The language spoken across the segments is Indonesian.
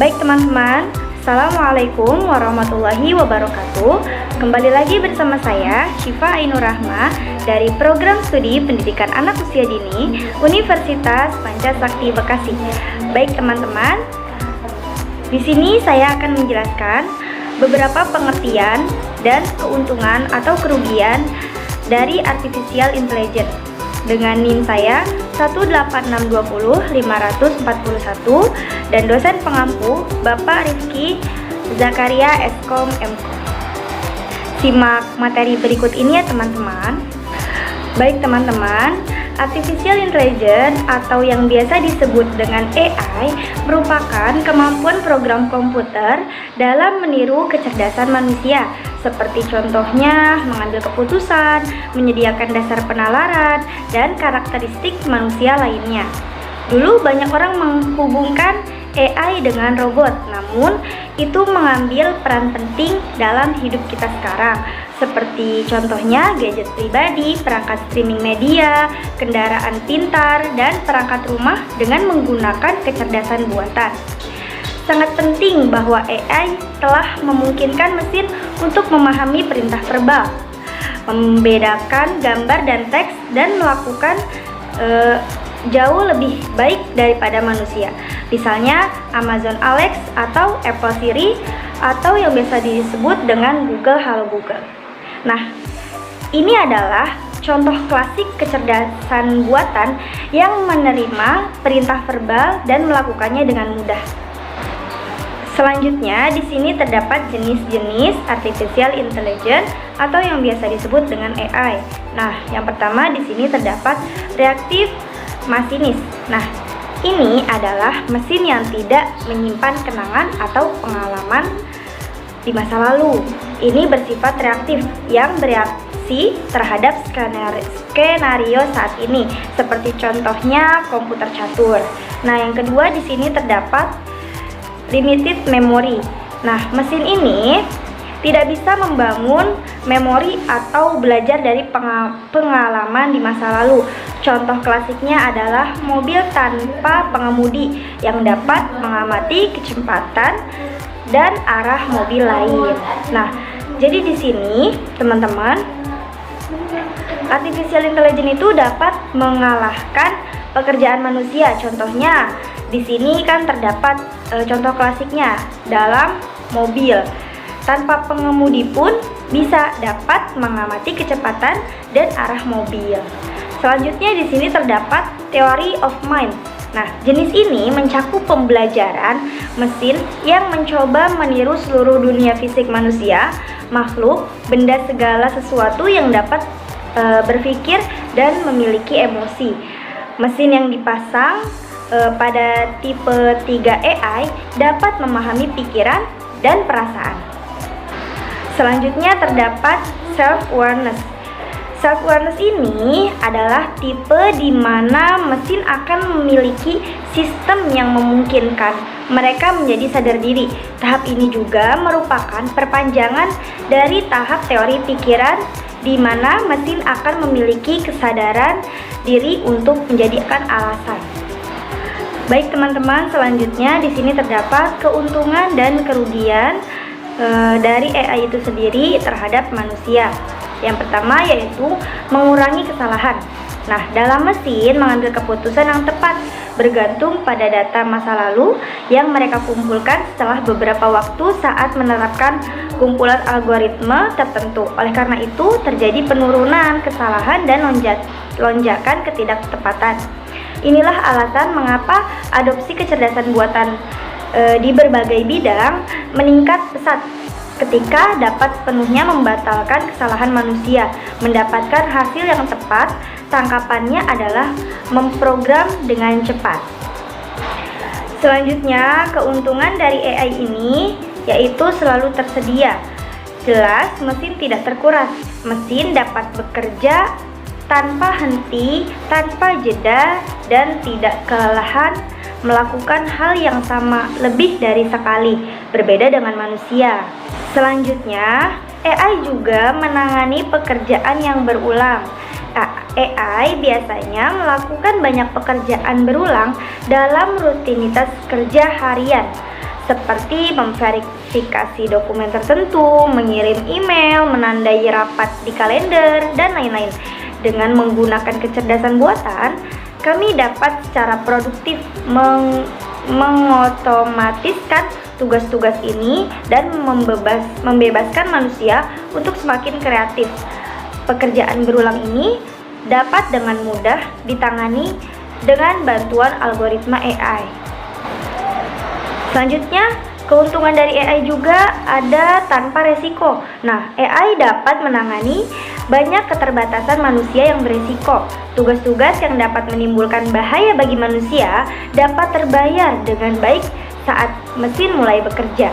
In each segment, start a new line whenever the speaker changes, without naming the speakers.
Baik teman-teman, Assalamualaikum warahmatullahi wabarakatuh. Kembali lagi bersama saya, Syifa Ainur Rahma, dari Program Studi Pendidikan Anak Usia Dini Universitas Pancasakti Bekasi. Baik teman-teman, di sini saya akan menjelaskan beberapa pengertian dan keuntungan atau kerugian dari Artificial Intelligence dengan NIM saya 18620-541 dan dosen pengampu Bapak Rifki Zakaria Eskom Mkom. Simak materi berikut ini ya teman-teman. Baik teman-teman, Artificial Intelligence atau yang biasa disebut dengan AI merupakan kemampuan program komputer dalam meniru kecerdasan manusia, seperti contohnya mengambil keputusan, menyediakan dasar penalaran, dan karakteristik manusia lainnya. Dulu banyak orang menghubungkan AI dengan robot, namun itu mengambil peran penting dalam hidup kita sekarang, seperti contohnya gadget pribadi, perangkat streaming media, kendaraan pintar, dan perangkat rumah dengan menggunakan kecerdasan buatan. Sangat penting bahwa AI telah memungkinkan mesin untuk memahami perintah verbal, membedakan gambar dan teks, dan melakukan jauh lebih baik daripada manusia. Misalnya Amazon Alex atau Apple Siri atau yang biasa disebut dengan Google Halo Google. Nah, ini adalah contoh klasik kecerdasan buatan yang menerima perintah verbal dan melakukannya dengan mudah. Selanjutnya, di sini terdapat jenis-jenis Artificial Intelligence atau yang biasa disebut dengan AI. Nah, yang pertama di sini terdapat reaktif masinis. Nah, ini adalah mesin yang tidak menyimpan kenangan atau pengalaman di masa lalu. Ini bersifat reaktif yang bereaksi terhadap skenario saat ini, seperti contohnya komputer catur. Nah, yang kedua di sini terdapat limited memory. Nah, mesin ini tidak bisa membangun memori atau belajar dari pengalaman di masa lalu. Contoh klasiknya adalah mobil tanpa pengemudi yang dapat mengamati kecepatan dan arah mobil lain. Nah, jadi di sini teman-teman, Artificial Intelligence itu dapat mengalahkan pekerjaan manusia. Contohnya di sini kan terdapat contoh klasiknya dalam mobil. Tanpa pengemudi pun bisa dapat mengamati kecepatan dan arah mobil. Selanjutnya di sini terdapat Theory of Mind. Nah, jenis ini mencakup pembelajaran mesin yang mencoba meniru seluruh dunia fisik manusia, makhluk, benda segala sesuatu yang dapat berpikir dan memiliki emosi. Mesin yang dipasang pada tipe 3 AI dapat memahami pikiran dan perasaan. Selanjutnya terdapat self-awareness. Self-awareness ini adalah tipe di mana mesin akan memiliki sistem yang memungkinkan mereka menjadi sadar diri. Tahap ini juga merupakan perpanjangan dari tahap teori pikiran di mana mesin akan memiliki kesadaran diri untuk menjadikan alasan. Baik teman-teman, selanjutnya di sini terdapat keuntungan dan kerugian dari AI itu sendiri terhadap manusia. Yang pertama yaitu mengurangi kesalahan. Nah, dalam mesin mengambil keputusan yang tepat bergantung pada data masa lalu yang mereka kumpulkan setelah beberapa waktu saat menerapkan kumpulan algoritma tertentu. Oleh karena itu, terjadi penurunan kesalahan dan lonjakan ketidaktepatan. Inilah alasan mengapa adopsi kecerdasan buatan di berbagai bidang meningkat pesat ketika dapat sepenuhnya membatalkan kesalahan manusia. Mendapatkan hasil yang tepat, tangkapannya adalah memprogram dengan cepat. Selanjutnya, keuntungan dari AI ini yaitu selalu tersedia. Jelas, mesin tidak terkuras. Mesin dapat bekerja tanpa henti, tanpa jeda, dan tidak kelelahan melakukan hal yang sama lebih dari sekali, berbeda dengan manusia. Selanjutnya, AI juga menangani pekerjaan yang berulang. AI biasanya melakukan banyak pekerjaan berulang dalam rutinitas kerja harian. seperti memverifikasi dokumen tertentu, mengirim email, menandai rapat di kalender, dan lain-lain. Dengan menggunakan kecerdasan buatan, kami dapat secara produktif mengotomatiskan tugas-tugas ini dan membebaskan manusia untuk semakin kreatif. Pekerjaan berulang ini dapat dengan mudah ditangani dengan bantuan algoritma AI. Selanjutnya, keuntungan dari AI juga ada tanpa resiko. Nah, AI dapat menangani banyak keterbatasan manusia yang beresiko. Tugas-tugas yang dapat menimbulkan bahaya bagi manusia dapat terbayar dengan baik saat mesin mulai bekerja.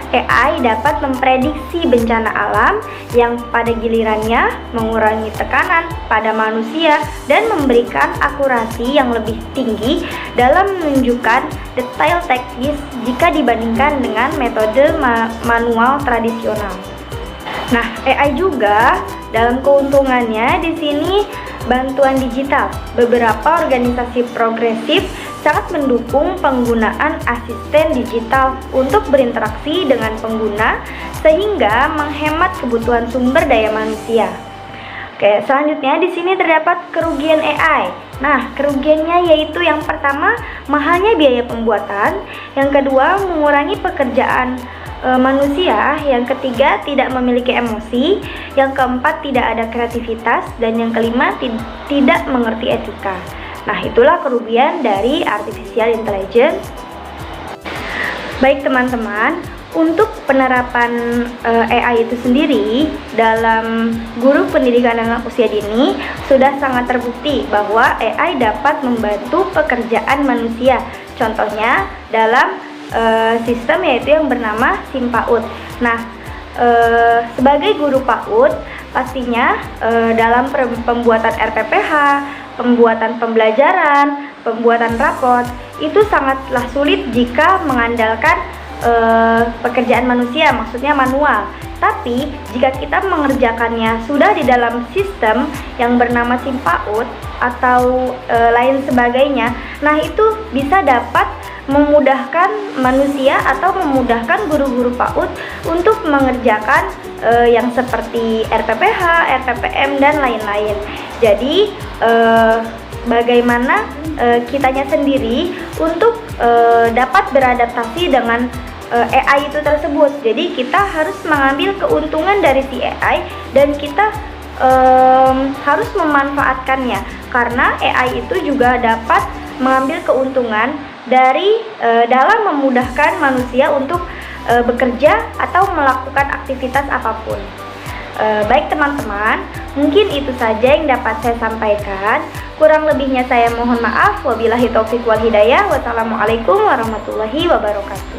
AI dapat memprediksi bencana alam yang pada gilirannya mengurangi tekanan pada manusia dan memberikan akurasi yang lebih tinggi dalam menunjukkan detail teknis jika dibandingkan dengan metode manual tradisional. Nah, AI juga dalam keuntungannya di sini bantuan digital. Beberapa organisasi progresif sangat mendukung penggunaan asisten digital untuk berinteraksi dengan pengguna sehingga menghemat kebutuhan sumber daya manusia. Oke, selanjutnya di sini terdapat kerugian AI. Nah, kerugiannya yaitu yang pertama, mahalnya biaya pembuatan, yang kedua, mengurangi pekerjaan manusia, yang ketiga, tidak memiliki emosi, yang keempat, tidak ada kreativitas, dan yang kelima, tidak mengerti etika. Nah, itulah kerugian dari artificial intelligence. Baik teman-teman, untuk penerapan AI itu sendiri dalam guru pendidikan anak usia dini sudah sangat terbukti bahwa AI dapat membantu pekerjaan manusia. Contohnya dalam sistem yaitu yang bernama SIMPAUD. Nah, sebagai guru PAUD pastinya dalam pembuatan RPPH, pembuatan pembelajaran, pembuatan rapot itu sangatlah sulit jika mengandalkan pekerjaan manusia, maksudnya manual. Tapi jika kita mengerjakannya sudah di dalam sistem yang bernama SIMPAUD atau lain sebagainya, nah itu bisa dapat memudahkan manusia atau memudahkan guru-guru PAUD untuk mengerjakan yang seperti RPPH, RPPM, dan lain-lain. Jadi bagaimana kitanya sendiri untuk dapat beradaptasi dengan AI itu tersebut. Jadi kita harus mengambil keuntungan dari si AI dan kita harus memanfaatkannya, karena AI itu juga dapat mengambil keuntungan dari dalam memudahkan manusia untuk bekerja atau melakukan aktivitas apapun. Baik teman-teman, mungkin itu saja yang dapat saya sampaikan. Kurang lebihnya saya mohon maaf. Wabillahi taufiq wal hidayah. Wassalamualaikum warahmatullahi wabarakatuh.